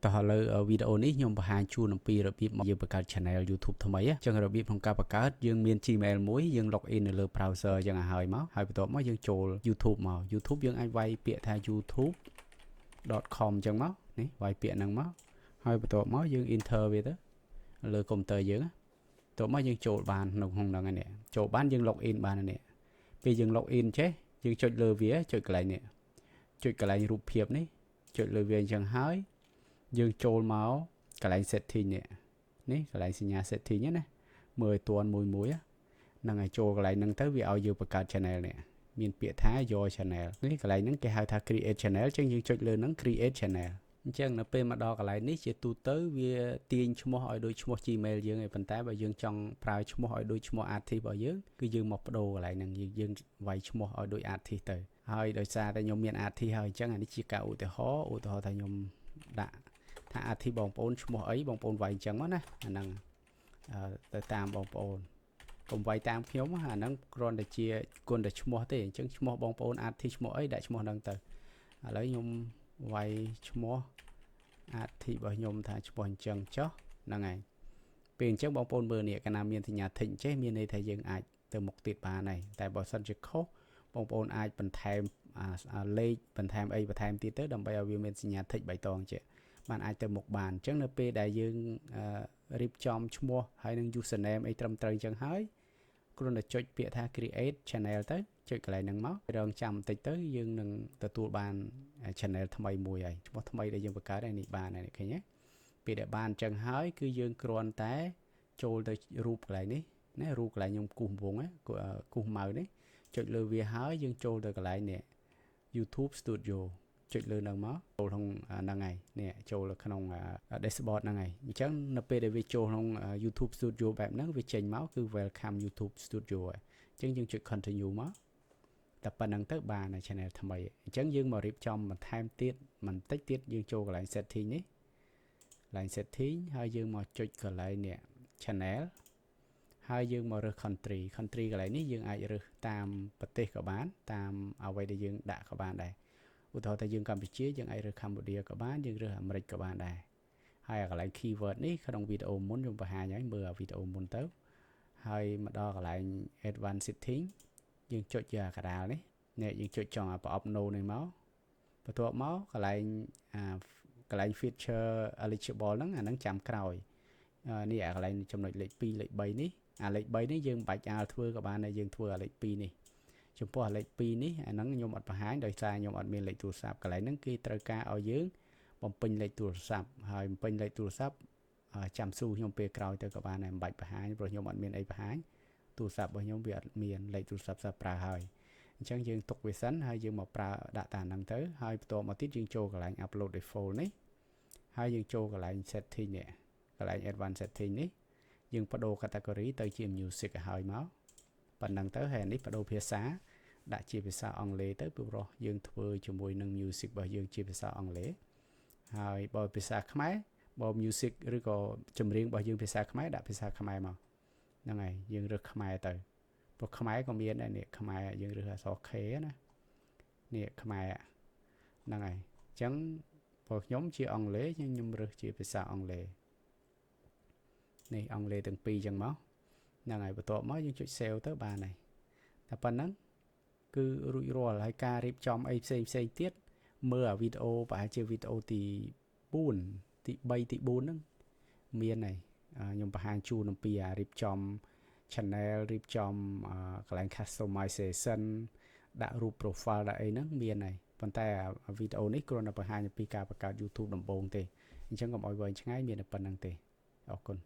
តោះឥឡូវវីដេអូនេះខ្ញុំបង្ហាញជូនអំពីរបៀបមកយើងបង្កើត channel YouTube ថ្មីអញ្ចឹងរបៀបក្នុងការបង្កើតយើងមាន Gmail មួយយើង log in នៅលើ browser អញ្ចឹងឲ្យហើយមកហើយបន្ទាប់មកយើងចូល YouTube មក YouTube យើងអាចវាយពាក្យថា youtube.com អញ្ចឹងមកនេះវាយពាក្យហ្នឹងមកហើយបន្ទាប់មកយើង enter វាទៅលើកុំព្យូទ័រយើងបន្ទាប់មកយើងចូលបានក្នុងហ្នឹងនេះចូលបានយើង log in បាននេះពេលយើង log in ចេះយើងចុចលើវាចុចកន្លែងនេះចុចកន្លែងរូបភាពនេះចុចលើវាអញ្ចឹងហើយយើងចូលមកកន្លែង setting នេះកន្លែងសញ្ញា setting ណាមើលឲ្យតន់មួយហ្នឹងឲ្យចូលកន្លែងហ្នឹងទៅវាឲ្យយើងបង្កើត channel នេះមានពាក្យថា your channel នេះកន្លែងហ្នឹងគេហៅថា create channel អញ្ចឹងយើងចុចលើហ្នឹង create channel អញ្ចឹងនៅពេលមកដល់កន្លែងនេះជាទូទៅវាទាញឈ្មោះឲ្យដូចឈ្មោះ Gmail យើងឯងប៉ុន្តែបើយើងចង់ប្រើឈ្មោះឲ្យដូចឈ្មោះ artist របស់យើងគឺយើងមកបដូរកន្លែងហ្នឹងយើងវាយឈ្មោះឲ្យដូច artist ទៅហើយដោយសារតែខ្ញុំមាន artist ហើយអញ្ចឹងអានេះជាការឧទាហរណ៍ថាខ្ញុំដាក់ថា artist បងប្អូនឈ្មោះអីបងប្អូនវាយអញ្ចឹងមកណាអាហ្នឹងទៅតាមបងប្អូនកុំវាយតាមខ្ញុំអាហ្នឹងគ្រាន់តែជាគុណតែឈ្មោះទេអញ្ចឹងឈ្មោះបងប្អូន artist ឈ្មោះអីដាក់ឈ្មោះហ្នឹងទៅឥឡូវខ្ញុំវាយឈ្មោះartist របស់ខ្ញុំថាឈ្មោះអញ្ចឹងចុះហ្នឹងហើយពេលអញ្ចឹងបងប្អូនមើលនេះកាលណាមានសញ្ញាធិចចេះមានន័យថាយើងអាចទៅមុខទៀតបានហើយតែបើសិនជាខុសបងប្អូនអាចបន្ថែមលេខបន្ថែមអីបន្ថែមទៀតទៅដើម្បីឲ្យវាមានសញ្ញាធិចបៃតងចេះបានអាចទៅមុខបានអញ្ចឹងនៅពេលដែលយើងរៀបចំឈ្មោះហើយនឹង username អីត្រឹមត្រូវអញ្ចឹងហើយគ្រាន់តែចុចពាក្យថា create channel ទៅចុចកន្លែងហ្នឹងមករងចាំបន្តិចទៅយើងនឹងទទួលបាន channel ថ្មីមួយហើយឈ្មោះថ្មីដែលយើងបង្កើតនេះបានហើយឃើញទេពេលដែលបានអញ្ចឹងហើយគឺយើងគ្រាន់តែចូលទៅរូបកន្លែងនេះណារូបកន្លែងខ្ញុំគូសវងគូសម៉ៅនេះចុចលើវាហើយយើងចូលទៅកន្លែងនេះ YouTube Studio ចុចលើហ្នឹងមកចូលក្នុងហ្នឹងហើយនេះចូលក្នុង dashboard ហ្នឹងហើយអញ្ចឹងនៅពេលដែលវាចូលក្នុង YouTube Studio បែបហ្នឹងវាចេញមកគឺ welcome YouTube Studio ហើយអញ្ចឹងយើងចុច continue មកតែប៉ុណ្្នឹងទៅបាន channel ថ្មីអញ្ចឹងយើងមករៀបចំបន្ថែមទៀតបន្តិចទៀតយើងចូលកន្លែង setting នេះកន្លែង setting ហើយយើងមកចុចកន្លែងនេះ channel ហើយយើងមករើស country កន្លែងនេះយើងអាចរើសតាមប្រទេសក៏បានតាមអ្វីដែលយើងដាក់ក៏បានដែរឧទាហរណ៍ថាយើងកម្ពុជាយើងអាចរើសកម្ពុជាក៏បានយើងរើសអាមេរិកក៏បានដែរហើយកន្លែង keyword នេះក្នុងវីដេអូមុនខ្ញុំបង្ហាញហើយមើលវីដេអូមុនទៅហើយមកដល់កន្លែង advanced setting យើងចុចយកកណ្ដាលនេះយើងចុចចង់ប្រអប់ no នេះមកបន្ទាប់មកកន្លែង feature eligible ហ្នឹងអាហ្នឹងចាំក្រោយនេះកន្លែងចំណុចលេខ2លេខ3នេះលេខ3នេះយើងមិនបាច់ធ្វើក៏បានដែរយើងធ្វើលេខ2នេះចំពោះលេខ2នេះអាហ្នឹងខ្ញុំអត់បង្ហាញដោយសារខ្ញុំអត់មានលេខទូរស័ព្ទកន្លែងហ្នឹងគេត្រូវការឲ្យយើងបំពេញលេខទូរស័ព្ទហើយបំពេញលេខទូរស័ព្ទចាំស៊ូខ្ញុំពេលក្រោយទៅក៏បានដែរមិនបាច់បង្ហាញព្រោះខ្ញុំអត់មានអីបង្ហាញទូរស័ព្ទរបស់ខ្ញុំវាអត់មានលេខទូរស័ព្ទសាប្រើហើយអញ្ចឹងយើងទុកវាសិនហើយយើងមកប្រើដាក់តាមហ្នឹងទៅហើយបន្ទាប់មកទៀតយើងចូលកន្លែង upload default នេះហើយយើងចូលកន្លែង setting នេះកន្លែង advanced setting នេះយើងបដូរ category ទៅជា music ឲ្យហើយមកប៉ុណ្ណឹងទៅហើយនេះបដូរភាសាដាក់ជាភាសាអង់គ្លេសទៅពីព្រោះយើងធ្វើជាមួយនឹង music របស់យើងជាភាសាអង់គ្លេសហើយបើភាសាខ្មែរបើ music ឬក៏ចម្រៀងរបស់យើងភាសាខ្មែរដាក់ភាសាខ្មែរមកហ្នឹងហើយយើងរើសខ្មែរទៅព្រោះខ្មែរក៏មានដែរនេះខ្មែរយើងរើសអក្សរ K ណានេះខ្មែរហ្នឹងហើយអញ្ចឹងព្រោះខ្ញុំជាអង់គ្លេសខ្ញុំរើសជាភាសាអង់គ្លេសនេះអង់គ្លេសទាំងពីរអញ្ចឹងមកហ្នឹងហើយបន្ទាប់មកយើងចុច save ទៅបានហើយតែប៉ុណ្ណឹងគឺរួចរាល់ហើយការរៀបចំអីផ្សេងទៀតមើលអាវីដេអូប្រហែលជាវីដេអូទី4ទី3ទី4ហ្នឹងមានហើយខ្ញុំបង្ហាញជូនអំពីរៀបចំ channel រៀបចំកន្លែង customization ដាក់រូប profile ដាក់អីហ្នឹងមានហើយប៉ុន្តែវីដេអូនេះគ្រាន់តែបង្ហាញអំពីការបង្កើត YouTube ដំបូងទេអញ្ចឹងកុំឲ្យវែងឆ្ងាយមានតែប៉ុណ្្នឹងទេអរគុណ